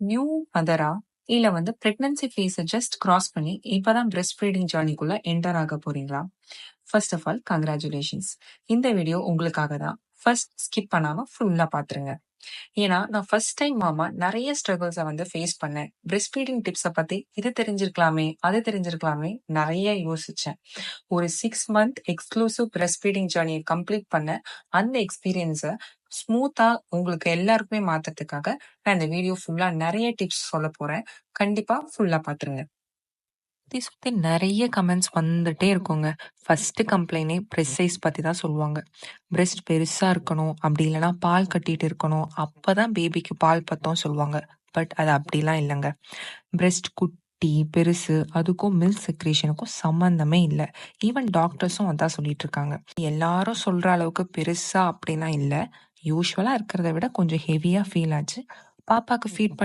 New மதரா இல்ல pregnancy ஃபேஸ just cross பண்ணி இப்பதான் பிரஸ்ட் ஃபீடிங் ஜர்னிக்குள்ள என்டர் ஆக போறீங்களா? First of all congratulations. இந்த வீடியோ உங்களுக்காக தான். ஃபர்ஸ்ட் ஸ்கிப் பண்ணாம ஃபுல்லா பாத்துருங்க. ஏன்னா நான் ஃபர்ஸ்ட் டைம் மாமா நிறைய ஸ்ட்ரகிள்ஸை ஃபேஸ் பண்ணேன். பிரஸ்ட் ஃபீடிங் டிப்ஸை பத்தி இது தெரிஞ்சிருக்கலாமே அது தெரிஞ்சிருக்கலாமே நிறைய யோசிச்சேன். ஒரு 6 மந்த் எக்ஸ்க்ளூசிவ் பிரஸ்ட் ஃபீடிங் ஜர்னியை கம்ப்ளீட் பண்ண அந்த எக்ஸ்பீரியன்ஸை ஸ்மூத்தா உங்களுக்கு எல்லாருக்குமே மாத்துறதுக்காக நான் இந்த வீடியோ ஃபுல்லா நிறைய டிப்ஸ் சொல்ல போறேன். கண்டிப்பா ஃபுல்லா பாத்துருங்க. சுத்தி சுத்தி நிறைய கமெண்ட்ஸ் வந்துட்டே இருக்குங்க. ஃபர்ஸ்ட் கம்ப்ளைண்டே பிரஸ்ட் சைஸ் பத்தி தான் சொல்லுவாங்க. பிரஸ்ட் பெருசா இருக்கணும், அப்படி இல்லைன்னா பால் கட்டிட்டு இருக்கணும், அப்பதான் பேபிக்கு பால் பத்தம் சொல்லுவாங்க. பட் அது அப்படிலாம் இல்லைங்க. பிரஸ்ட் குட்டி பெருசு அதுக்கும் மில்க் செக்ரேஷனுக்கும் சம்பந்தமே இல்லை. ஈவன் டாக்டர்ஸும் அதான் சொல்லிட்டு இருக்காங்க. எல்லாரும் சொல்ற அளவுக்கு பெருசா அப்படின்னா இல்லை. யூஸ்வலா இருக்கிறத விட கொஞ்சம் ஹெவியா ஃபீல் ஆச்சு. பாப்பாக்கு ஃபீட்